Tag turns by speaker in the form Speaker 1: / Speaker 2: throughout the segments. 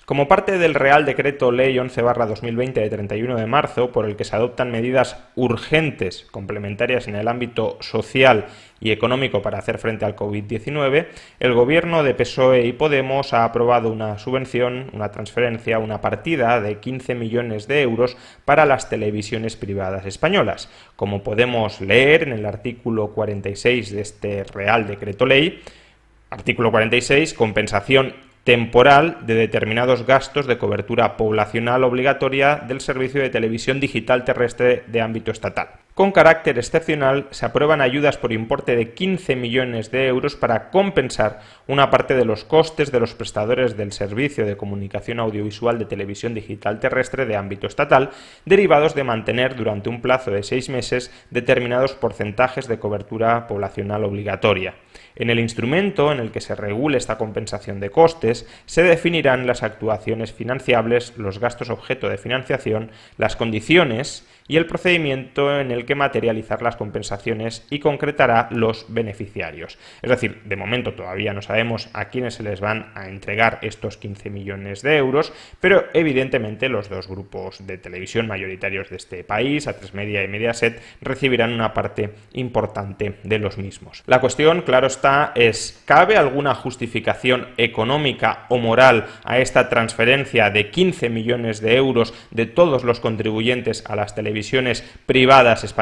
Speaker 1: Como parte del Real Decreto Ley 11/2020 de 31 de marzo, por el que se adoptan medidas urgentes complementarias en el ámbito social y económico para hacer frente al COVID-19, el gobierno de PSOE y Podemos ha aprobado una subvención, una transferencia, una partida de 15 millones de euros para las televisiones privadas españolas. Como podemos leer en el artículo 46 de este Real Decreto Ley, artículo 46, compensación temporal de determinados gastos de cobertura poblacional obligatoria del servicio de televisión digital terrestre de ámbito estatal. Con carácter excepcional, se aprueban ayudas por importe de 15 millones de euros para compensar una parte de los costes de los prestadores del servicio de comunicación audiovisual de televisión digital terrestre de ámbito estatal, derivados de mantener durante un plazo de 6 meses determinados porcentajes de cobertura poblacional obligatoria. En el instrumento en el que se regule esta compensación de costes, se definirán las actuaciones financiables, los gastos objeto de financiación, las condiciones y el procedimiento en el que materializar las compensaciones y concretará los beneficiarios. Es decir, de momento todavía no sabemos a quiénes se les van a entregar estos 15 millones de euros, pero evidentemente los dos grupos de televisión mayoritarios de este país, A3 Media y Mediaset, recibirán una parte importante de los mismos. La cuestión, claro está, es: ¿cabe alguna justificación económica o moral a esta transferencia de 15 millones de euros de todos los contribuyentes a las televisiones privadas españolas?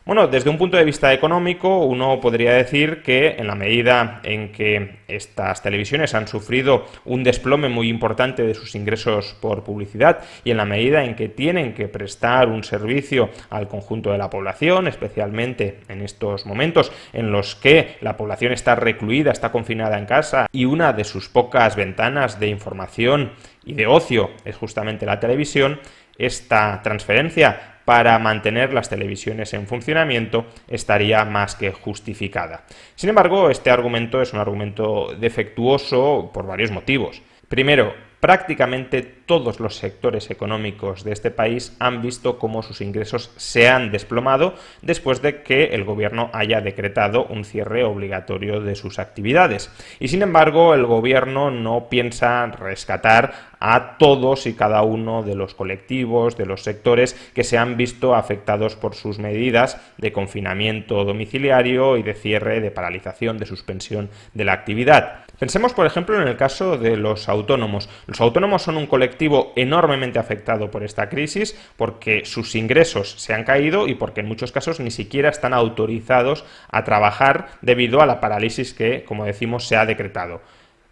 Speaker 1: Bueno, desde un punto de vista económico, uno podría decir que en la medida en que estas televisiones han sufrido un desplome muy importante de sus ingresos por publicidad y en la medida en que tienen que prestar un servicio al conjunto de la población, especialmente en estos momentos en los que la población está recluida, está confinada en casa y una de sus pocas ventanas de información y de ocio es justamente la televisión, esta transferencia para mantener las televisiones en funcionamiento estaría más que justificada. Sin embargo, este argumento es un argumento defectuoso por varios motivos. Primero, prácticamente todos los sectores económicos de este país han visto cómo sus ingresos se han desplomado después de que el gobierno haya decretado un cierre obligatorio de sus actividades. Y sin embargo, el gobierno no piensa rescatar a todos y cada uno de los colectivos, de los sectores que se han visto afectados por sus medidas de confinamiento domiciliario y de cierre, de paralización, de suspensión de la actividad. Pensemos, por ejemplo, en el caso de los autónomos. Los autónomos son un colectivo enormemente afectado por esta crisis porque sus ingresos se han caído y porque en muchos casos ni siquiera están autorizados a trabajar debido a la parálisis que, como decimos, se ha decretado.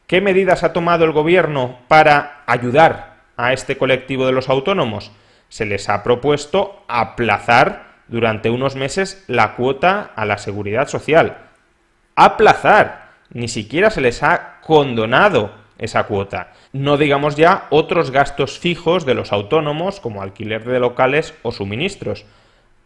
Speaker 1: ¿Qué medidas ha tomado el gobierno para ayudar a este colectivo de los autónomos? Se les ha propuesto aplazar durante unos meses la cuota a la seguridad social. Aplazar. Ni siquiera se les ha condonado esa cuota. No digamos ya otros gastos fijos de los autónomos como alquiler de locales o suministros.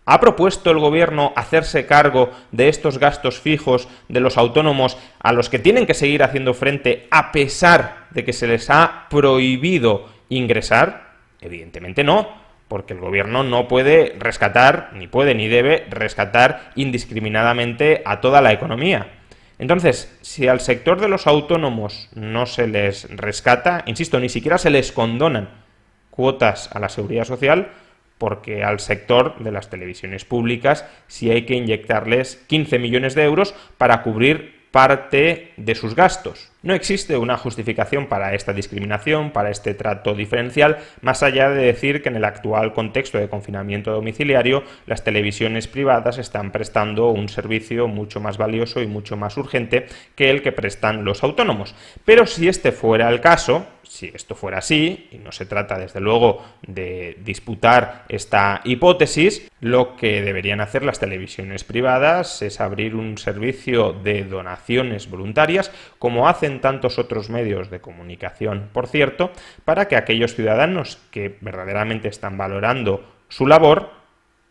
Speaker 1: ¿Ha propuesto el gobierno hacerse cargo de estos gastos fijos de los autónomos a los que tienen que seguir haciendo frente a pesar de que se les ha prohibido ingresar? Evidentemente no, porque el gobierno no puede rescatar, ni puede ni debe rescatar indiscriminadamente a toda la economía. Entonces, si al sector de los autónomos no se les rescata, insisto, ni siquiera se les condonan cuotas a la seguridad social, porque al sector de las televisiones públicas sí hay que inyectarles 15 millones de euros para cubrir parte de sus gastos. No existe una justificación para esta discriminación, para este trato diferencial, más allá de decir que en el actual contexto de confinamiento domiciliario, las televisiones privadas están prestando un servicio mucho más valioso y mucho más urgente que el que prestan los autónomos. Pero si este fuera el caso, si esto fuera así, y no se trata desde luego de disputar esta hipótesis, lo que deberían hacer las televisiones privadas es abrir un servicio de donaciones voluntarias, como hacen tantos otros medios de comunicación, por cierto, para que aquellos ciudadanos que verdaderamente están valorando su labor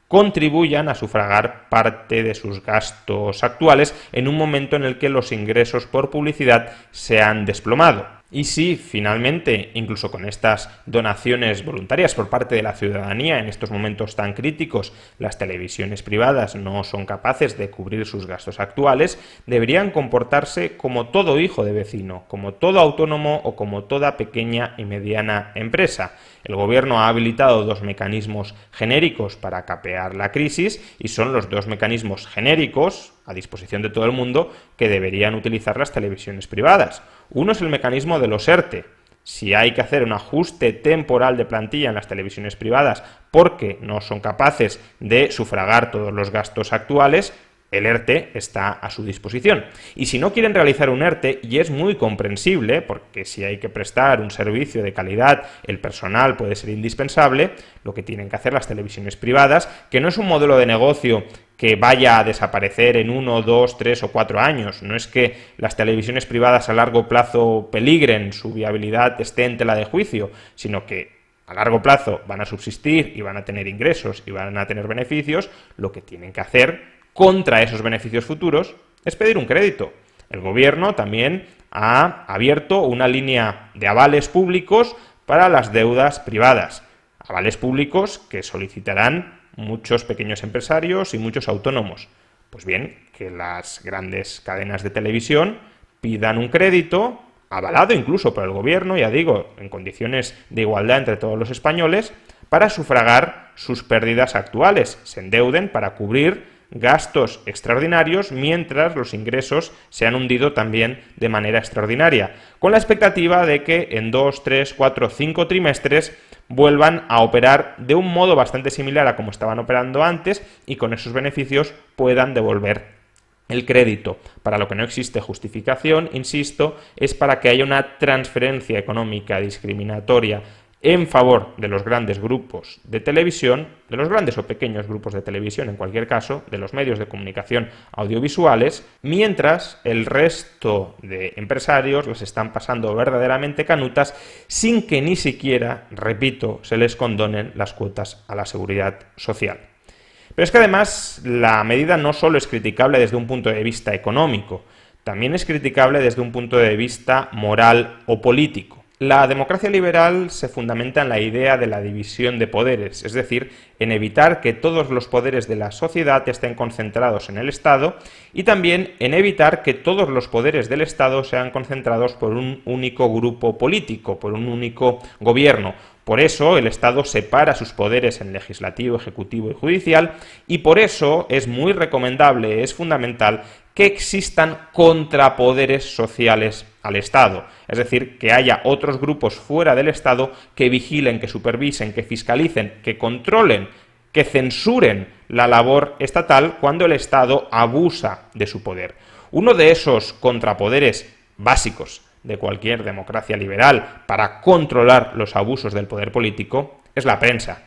Speaker 1: contribuyan a sufragar parte de sus gastos actuales en un momento en el que los ingresos por publicidad se han desplomado. Y si finalmente, incluso con estas donaciones voluntarias por parte de la ciudadanía en estos momentos tan críticos, las televisiones privadas no son capaces de cubrir sus gastos actuales, deberían comportarse como todo hijo de vecino, como todo autónomo o como toda pequeña y mediana empresa. El gobierno ha habilitado dos mecanismos genéricos para capear la crisis y son los dos mecanismos genéricos a disposición de todo el mundo que deberían utilizar las televisiones privadas. Uno es el mecanismo de los ERTE. Si hay que hacer un ajuste temporal de plantilla en las televisiones privadas porque no son capaces de sufragar todos los gastos actuales, el ERTE está a su disposición. Y si no quieren realizar un ERTE, y es muy comprensible, porque si hay que prestar un servicio de calidad, el personal puede ser indispensable, lo que tienen que hacer las televisiones privadas, que no es un modelo de negocio que vaya a desaparecer en 1, 2, 3 o 4 años. No es que las televisiones privadas a largo plazo peligren, su viabilidad esté en tela de juicio, sino que a largo plazo van a subsistir y van a tener ingresos y van a tener beneficios. Lo que tienen que hacer contra esos beneficios futuros es pedir un crédito. El gobierno también ha abierto una línea de avales públicos para las deudas privadas. Avales públicos que solicitarán muchos pequeños empresarios y muchos autónomos. Pues bien, que las grandes cadenas de televisión pidan un crédito, avalado incluso por el gobierno, ya digo, en condiciones de igualdad entre todos los españoles, para sufragar sus pérdidas actuales, se endeuden para cubrir gastos extraordinarios mientras los ingresos se han hundido también de manera extraordinaria, con la expectativa de que en 2, 3, 4, 5 trimestres vuelvan a operar de un modo bastante similar a como estaban operando antes y con esos beneficios puedan devolver el crédito. Para lo que no existe justificación, insisto, es para que haya una transferencia económica discriminatoria en favor de los grandes grupos de televisión, de los grandes o pequeños grupos de televisión, en cualquier caso, de los medios de comunicación audiovisuales, mientras el resto de empresarios los están pasando verdaderamente canutas sin que ni siquiera, repito, se les condonen las cuotas a la seguridad social. Pero es que además la medida no solo es criticable desde un punto de vista económico, también es criticable desde un punto de vista moral o político. La democracia liberal se fundamenta en la idea de la división de poderes, es decir, en evitar que todos los poderes de la sociedad estén concentrados en el Estado y también en evitar que todos los poderes del Estado sean concentrados por un único grupo político, por un único gobierno. Por eso el Estado separa sus poderes en legislativo, ejecutivo y judicial y por eso es muy recomendable, es fundamental que existan contrapoderes sociales al Estado, es decir, que haya otros grupos fuera del Estado que vigilen, que supervisen, que fiscalicen, que controlen, que censuren la labor estatal cuando el Estado abusa de su poder. Uno de esos contrapoderes básicos de cualquier democracia liberal para controlar los abusos del poder político es la prensa.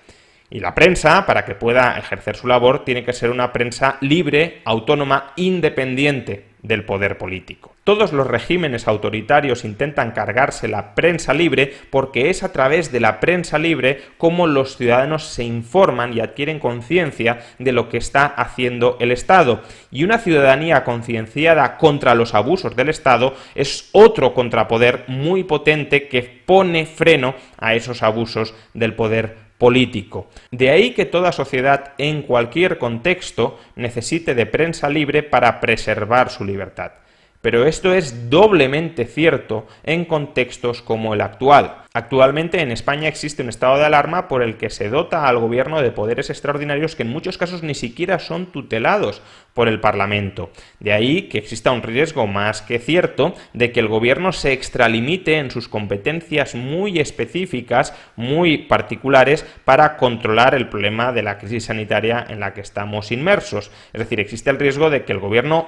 Speaker 1: Y la prensa, para que pueda ejercer su labor, tiene que ser una prensa libre, autónoma, independiente del poder político. Todos los regímenes autoritarios intentan cargarse la prensa libre porque es a través de la prensa libre como los ciudadanos se informan y adquieren conciencia de lo que está haciendo el Estado. Y una ciudadanía concienciada contra los abusos del Estado es otro contrapoder muy potente que pone freno a esos abusos del poder político. De ahí que toda sociedad en cualquier contexto necesite de prensa libre para preservar su libertad. Pero esto es doblemente cierto en contextos como el actual. Actualmente en España existe un estado de alarma por el que se dota al gobierno de poderes extraordinarios que en muchos casos ni siquiera son tutelados por el Parlamento. De ahí que exista un riesgo más que cierto de que el gobierno se extralimite en sus competencias muy específicas, muy particulares, para controlar el problema de la crisis sanitaria en la que estamos inmersos. Es decir, existe el riesgo de que el gobierno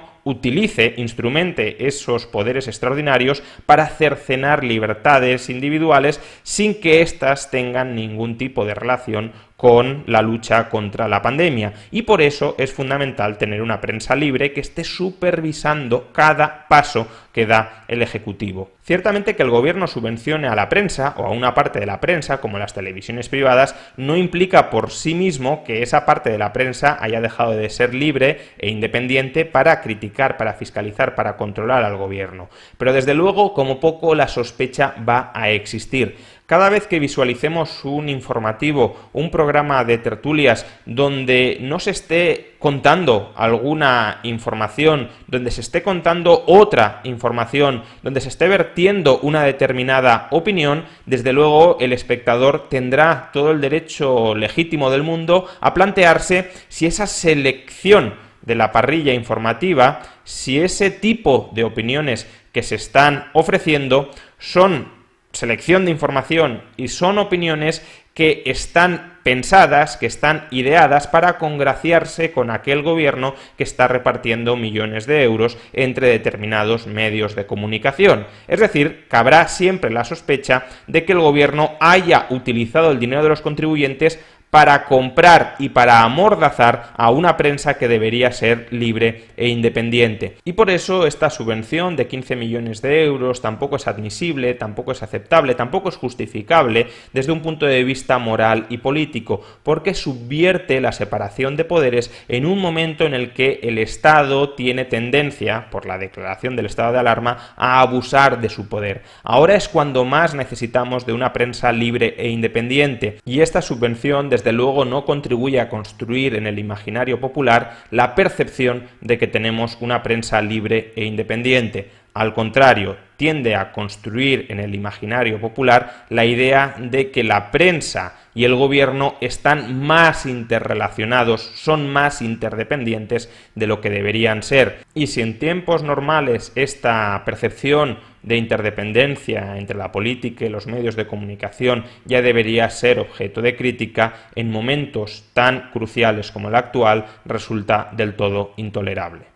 Speaker 1: instrumente esos poderes extraordinarios para cercenar libertades individuales sin que éstas tengan ningún tipo de relación con la lucha contra la pandemia. Y por eso es fundamental tener una prensa libre que esté supervisando cada paso que da el Ejecutivo. Ciertamente que el gobierno subvencione a la prensa o a una parte de la prensa, como las televisiones privadas, no implica por sí mismo que esa parte de la prensa haya dejado de ser libre e independiente para criticar, para fiscalizar, para controlar al gobierno. Pero desde luego, como poco, la sospecha va a existir. Cada vez que visualicemos un informativo, un programa de tertulias donde no se esté contando alguna información, donde se esté contando otra información, donde se esté vertiendo una determinada opinión, desde luego el espectador tendrá todo el derecho legítimo del mundo a plantearse si esa selección de la parrilla informativa, si ese tipo de opiniones que se están ofreciendo son selección de información y son opiniones que están pensadas, que están ideadas para congraciarse con aquel gobierno que está repartiendo millones de euros entre determinados medios de comunicación. Es decir, cabrá siempre la sospecha de que el gobierno haya utilizado el dinero de los contribuyentes para comprar y para amordazar a una prensa que debería ser libre e independiente. Y por eso esta subvención de 15 millones de euros tampoco es admisible, tampoco es aceptable, tampoco es justificable desde un punto de vista moral y político, porque subvierte la separación de poderes en un momento en el que el Estado tiene tendencia, por la declaración del estado de alarma, a abusar de su poder. Ahora es cuando más necesitamos de una prensa libre e independiente, y esta subvención desde luego no contribuye a construir en el imaginario popular la percepción de que tenemos una prensa libre e independiente. Al contrario, tiende a construir en el imaginario popular la idea de que la prensa y el gobierno están más interrelacionados, son más interdependientes de lo que deberían ser. Y si en tiempos normales esta percepción de interdependencia entre la política y los medios de comunicación ya debería ser objeto de crítica, en momentos tan cruciales como el actual resulta del todo intolerable.